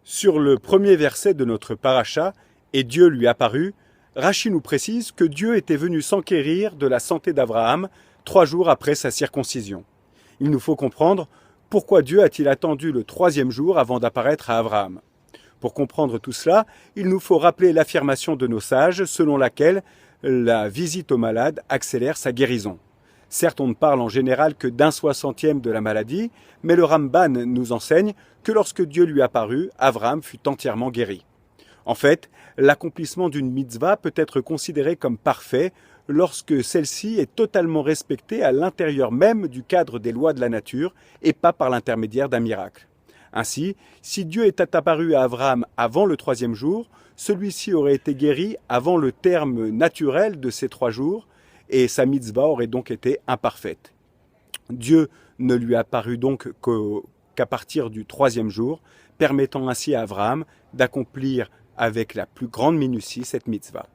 Sur le premier verset de notre paracha, et Dieu lui apparut, Rachi nous précise que Dieu était venu s'enquérir de la santé d'Abraham 3 jours après sa circoncision. Il nous faut comprendre pourquoi Dieu a-t-il attendu le 3e jour avant d'apparaître à Abraham. Pour comprendre tout cela, il nous faut rappeler l'affirmation de nos sages selon laquelle la visite au malade accélère sa guérison. Certes, on ne parle en général que d'1/60e de la maladie, mais le Ramban nous enseigne que lorsque Dieu lui apparut, Abraham fut entièrement guéri. En fait, l'accomplissement d'une mitzvah peut être considéré comme parfait lorsque celle-ci est totalement respectée à l'intérieur même du cadre des lois de la nature et pas par l'intermédiaire d'un miracle. Ainsi, si Dieu était apparu à Abraham avant le 3e jour, celui-ci aurait été guéri avant le terme naturel de ces 3 jours et sa mitzvah aurait donc été imparfaite. Dieu ne lui apparut donc qu'à partir du 3e jour, permettant ainsi à Abraham d'accomplir avec la plus grande minutie cette mitzvah.